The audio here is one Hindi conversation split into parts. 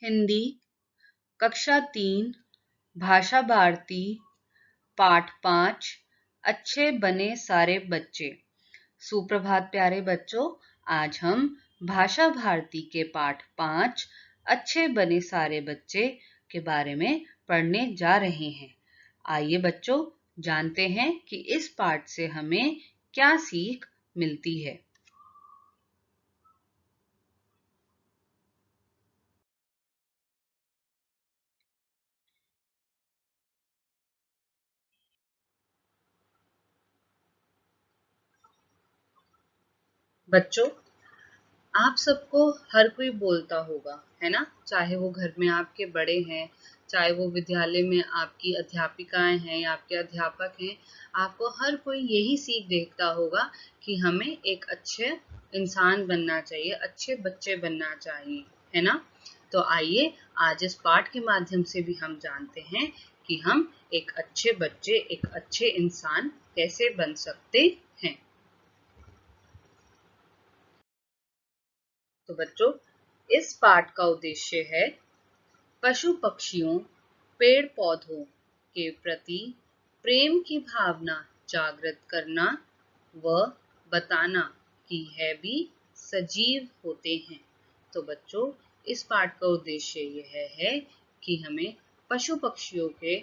हिंदी कक्षा 3 भाषा भारती पाठ 5 अच्छे बने सारे बच्चे। सुप्रभात प्यारे बच्चों, आज हम भाषा भारती के पाठ 5 अच्छे बने सारे बच्चे के बारे में पढ़ने जा रहे हैं। आइए बच्चों, जानते हैं कि इस पाठ से हमें क्या सीख मिलती है। बच्चों, आप सबको हर कोई बोलता होगा, है ना? चाहे वो घर में आपके बड़े हैं, चाहे वो विद्यालय में आपकी अध्यापिकाएं हैं या आपके अध्यापक हैं, आपको हर कोई यही सीख देता होगा कि हमें एक अच्छे इंसान बनना चाहिए, अच्छे बच्चे बनना चाहिए, है ना? तो आइए आज इस पाठ के माध्यम से भी हम जानते हैं कि हम एक अच्छे बच्चे, एक अच्छे इंसान कैसे बन सकते हैं। तो बच्चों, इस पाठ का उद्देश्य है पशु पक्षियों, पेड़ पौधों के प्रति प्रेम की भावना जागृत करना व बताना कि यह भी सजीव होते हैं। तो बच्चों, इस पाठ का उद्देश्य यह है कि हमें पशु पक्षियों के,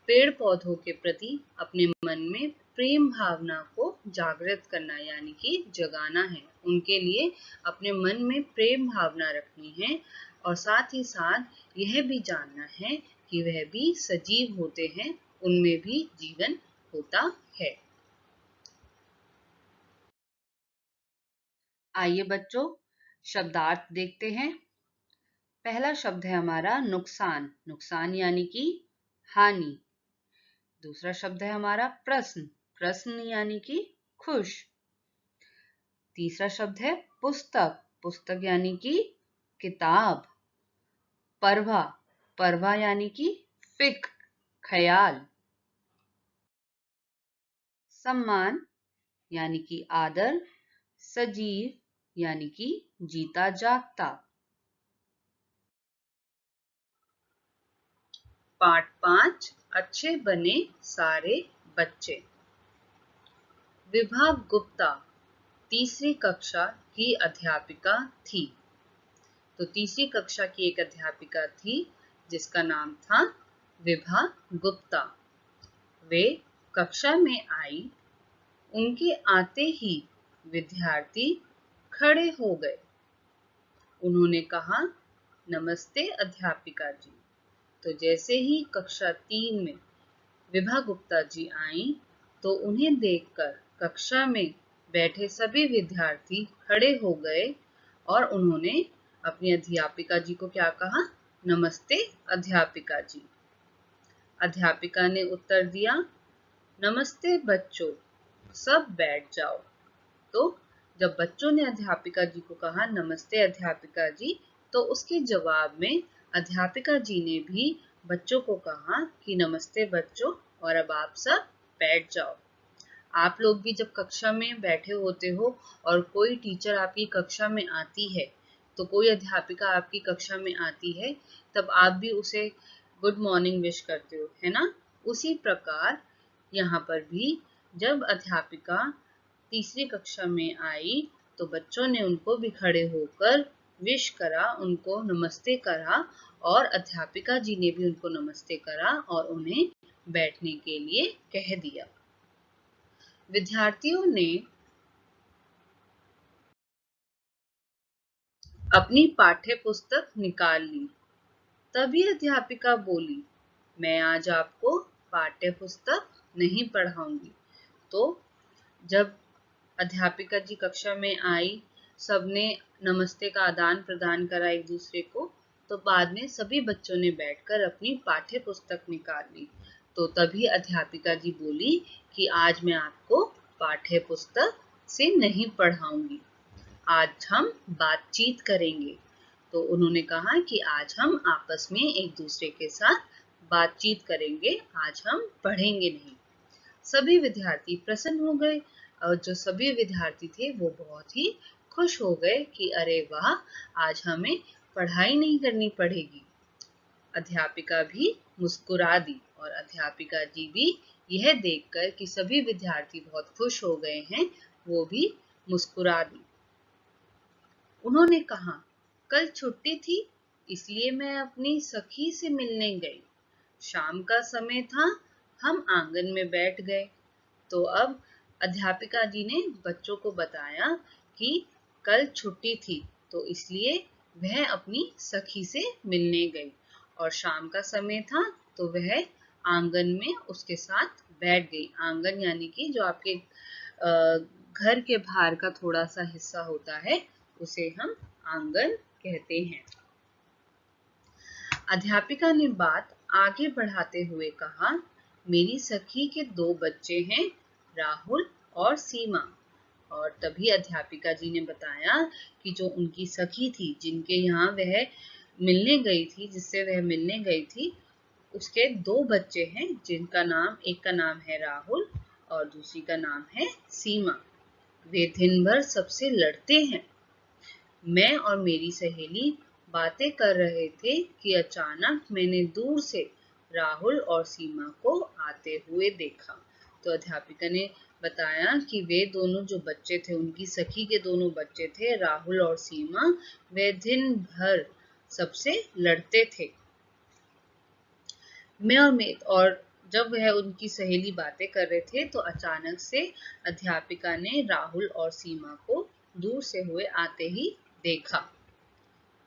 पेड़ पौधों के प्रति अपने मन में प्रेम भावना को जागृत करना यानी कि जगाना है। उनके लिए अपने मन में प्रेम भावना रखनी है और साथ ही साथ यह भी जानना है कि वह भी सजीव होते हैं, उनमें भी जीवन होता है। आइए बच्चों, शब्दार्थ देखते हैं। पहला शब्द है हमारा नुकसान। नुकसान यानी कि हानि। दूसरा शब्द है हमारा प्रश्न। प्रश्न यानी कि खुश। तीसरा शब्द है पुस्तक। पुस्तक यानी कि किताब। परवा। परवा यानी कि फिक्र, ख्याल। सम्मान यानी कि आदर। सजीव यानी कि जीता जागता। पाठ 5 अच्छे बने सारे बच्चे। विभा गुप्ता तीसरी कक्षा की अध्यापिका थी। तो तीसरी कक्षा की एक अध्यापिका थी जिसका नाम था विभा गुप्ता। वे कक्षा में आई। उनके आते ही विद्यार्थी खड़े हो गए। उन्होंने कहा, नमस्ते अध्यापिका जी। तो जैसे ही कक्षा 3 में विभा गुप्ता जी आई तो उन्हें देखकर कक्षा में बैठे सभी विद्यार्थी खड़े हो गए और उन्होंने अपनी अध्यापिका जी को क्या कहा? नमस्ते अध्यापिका जी। अध्यापिका ने उत्तर दिया, नमस्ते बच्चों, सब बैठ जाओ। तो जब बच्चों ने अध्यापिका जी को कहा नमस्ते अध्यापिका जी, तो उसके जवाब में अध्यापिका जी ने भी बच्चों को कहा कि नमस्ते बच्चों, और अब आप सब बैठ जाओ। आप लोग भी जब कक्षा में बैठे होते हो और कोई टीचर आपकी कक्षा में आती है, तो कोई अध्यापिका आपकी कक्षा में आती है, तब आप भी उसे गुड मॉर्निंग विश करते हो, है ना? उसी प्रकार यहाँ पर भी जब अध्यापिका तीसरी कक्षा में आई तो बच्चों ने उनको भी खड़े होकर विश करा, उनको नमस्ते करा और अध्यापिका जी ने भी उनको नमस्ते करा और उन्हें बैठने के लिए कह दिया। विद्यार्थियों ने अपनी पाठ्य पुस्तक निकाल ली। तभी अध्यापिका बोली, मैं आज आपको पाठ्य पुस्तक नहीं पढ़ाऊंगी। तो जब अध्यापिका जी कक्षा में आई, सबने नमस्ते का आदान प्रदान करा एक दूसरे को, तो बाद में सभी बच्चों ने बैठकर अपनी पाठ्य पुस्तक निकाल ली। तो तभी अध्यापिका जी बोली कि आज मैं आपको पाठ्य पुस्तक से नहीं पढ़ाऊंगी, आज हम बातचीत करेंगे। तो उन्होंने कहा कि आज हम आपस में एक दूसरे के साथ बातचीत करेंगे, आज हम पढ़ेंगे नहीं। सभी विद्यार्थी प्रसन्न हो गए और जो सभी विद्यार्थी थे वो बहुत ही खुश हो गए कि अरे वाह, आज हमें पढ़ाई नहीं करनी पड़ेगी। अध्यापिका भी मुस्कुरा दी और अध्यापिका जी भी यह देखकर कि सभी विद्यार्थी बहुत खुश हो गए हैं, वो भी मुस्कुरा दी। उन्होंने कहा, कल छुट्टी थी इसलिए मैं अपनी सखी से मिलने गई। शाम का समय था, हम आंगन में बैठ गए। तो अब अध्यापिका जी ने बच्चों को बताया कि कल छुट्टी थी तो इसलिए वह अपनी सखी से मिलने गई और शाम का समय था तो वह आंगन में उसके साथ बैठ गई। आंगन यानी कि जो आपके घर के बाहर का थोड़ा सा हिस्सा होता है उसे हम आंगन कहते हैं। अध्यापिका ने बात आगे बढ़ाते हुए कहा, मेरी सखी के 2 बच्चे हैं, राहुल और सीमा। और तभी अध्यापिका जी ने बताया कि जो उनकी सखी थी, जिनके यहाँ वह मिलने गई थी, जिससे वह मिलने गई थी, उसके 2 बच्चे हैं, जिनका नाम, एक का नाम है राहुल और दूसरी का नाम है सीमा। वे दिन भर सबसे लड़ते हैं। मैं और मेरी सहेली बातें कर रहे थे कि अचानक मैंने दूर से राहुल और सीमा को आते हुए देखा। तो अध्यापिका ने बताया कि वे दोनों जो बच्चे थे, उनकी सखी के दोनों बच्चे थे, राहुल और सीमा, वे दिन भर सबसे लड़ते थे। और जब वह उनकी सहेली बातें कर रहे थे तो अचानक से अध्यापिका ने राहुल और सीमा को दूर से हुए आते ही देखा।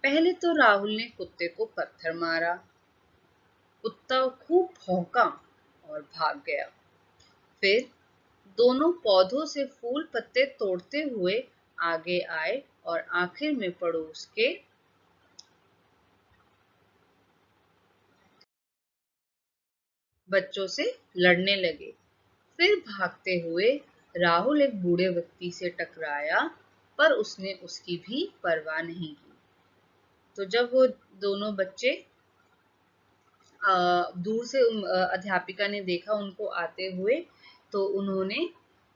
पहले तो राहुल ने कुत्ते को पत्थर मारा। कुत्ता खूब भौंका और भाग गया। फिर दोनों पौधों से फूल पत्ते तोड़ते हुए आगे आए और आखिर में पड़ोस के बच्चों से लड़ने लगे। फिर भागते हुए राहुल एक बूढ़े व्यक्ति से टकराया, पर उसने उसकी भी परवाह नहीं की। तो जब वो दोनों बच्चे दूर से अध्यापिका ने देखा उनको आते हुए, तो उन्होंने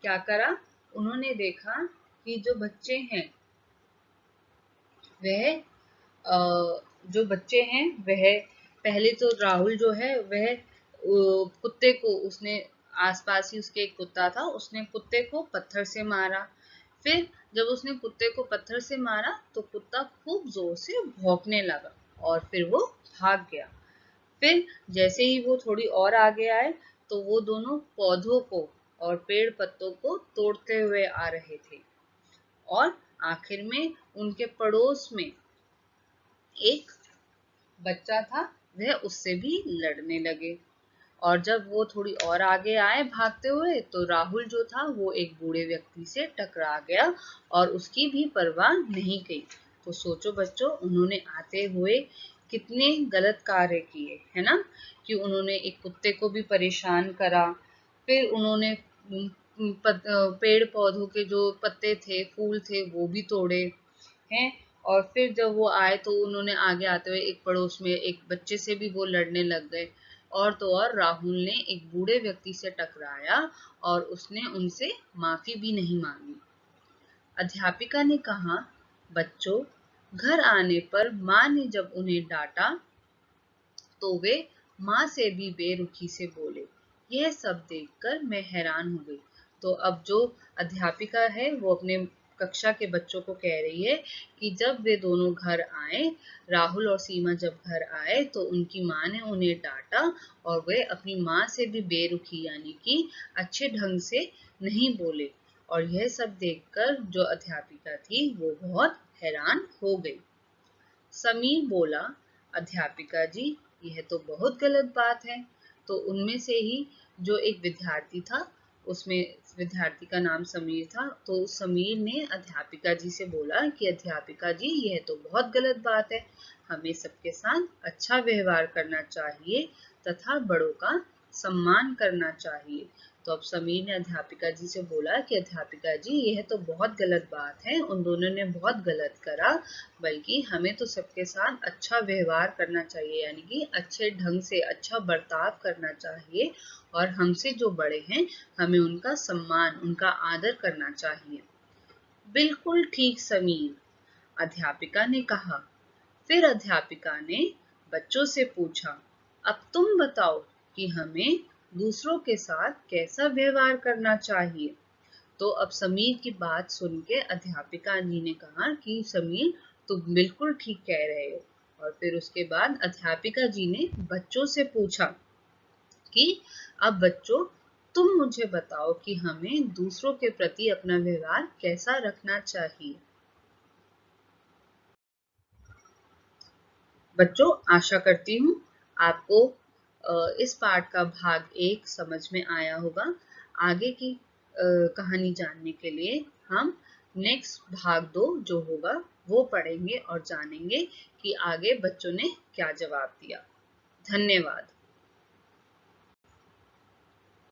क्या करा, उन्होंने देखा कि जो बच्चे हैं वह पहले तो राहुल जो है वह कुत्ते को, उसने आसपास ही उसके एक कुत्ता था, उसने कुत्ते को पत्थर से मारा। फिर जब उसने कुत्ते को पत्थर से मारा तो कुत्ता खूब जोर से भौंकने लगा और फिर वो भाग गया। फिर जैसे ही वो थोड़ी और आगे आए तो वो दोनों पौधों को और पेड़ पत्तों को तोड़ते हुए आ रहे थे और आखिर में उनके पड़ोस में एक बच्चा था, वह उससे भी लड़ने लगे। और जब वो थोड़ी और आगे आए भागते हुए तो राहुल जो था वो एक बूढ़े व्यक्ति से टकरा गया और उसकी भी परवाह नहीं की। तो सोचो बच्चों, उन्होंने आते हुए कितने गलत कार्य किए, है ना, कि उन्होंने एक कुत्ते को भी परेशान करा। फिर उन्होंने पेड़ पौधों के जो पत्ते थे, फूल थे, वो भी तोड़े हैं। और फिर जब वो आए तो उन्होंने आगे आते हुए एक पड़ोस में एक बच्चे से भी वो लड़ने लग गए। और तो और राहुल ने एक बूढ़े व्यक्ति से टकराया और उसने उनसे माफी भी नहीं मांगी। अध्यापिका ने कहा, बच्चों, घर आने पर माँ ने जब उन्हें डांटा तो वे माँ से भी बेरुखी से बोले। यह सब देखकर मैं हैरान हो गई। तो अब जो अध्यापिका है वो अपने कक्षा के बच्चों को कह रही है कि जब वे दोनों घर आए, राहुल और सीमा जब घर आए तो उनकी माँ ने उन्हें डांटा और वे अपनी माँ से भी बेरुखी यानी कि अच्छे ढंग से नहीं बोले। और यह सब देखकर जो अध्यापिका थी वो बहुत हैरान हो गई। समीर बोला, अध्यापिका जी, यह तो बहुत गलत बात है। तो उनमें से ही जो एक विद्यार्थी था, उसमें विद्यार्थी का नाम समीर था, तो समीर ने अध्यापिका जी से बोला कि अध्यापिका जी, यह तो बहुत गलत बात है, हमें सबके साथ अच्छा व्यवहार करना चाहिए तथा बड़ों का सम्मान करना चाहिए। तो अब समीर ने अध्यापिका जी से बोला कि अध्यापिका जी, यह तो बहुत गलत बात है, उन दोनों ने बहुत गलत करा, बल्कि हमें तो सबके साथ अच्छा व्यवहार करना चाहिए, यानी कि अच्छे ढंग से अच्छा बर्ताव करना चाहिए और हमसे जो बड़े हैं हमें उनका सम्मान, उनका आदर करना चाहिए। बिल्कुल ठीक समीर, अध्यापिका ने कहा। फिर अध्यापिका ने बच्चों से पूछा, अब तुम बताओ कि हमें दूसरों के साथ कैसा व्यवहार करना चाहिए। तो अब समीर की बात सुन के अध्यापिका जी ने कहा कि समीर, तुम बिल्कुल ठीक कह रहे हो। और फिर उसके बाद अध्यापिका जी ने बच्चों से पूछा कि अब बच्चों, तुम मुझे बताओ कि हमें दूसरों के प्रति अपना व्यवहार कैसा रखना चाहिए। बच्चों, आशा करती हूँ आपको इस पाठ का भाग 1 समझ में आया होगा। आगे की कहानी जानने के लिए हम नेक्स्ट भाग 2 जो होगा वो पढ़ेंगे और जानेंगे कि आगे बच्चों ने क्या जवाब दिया। धन्यवाद।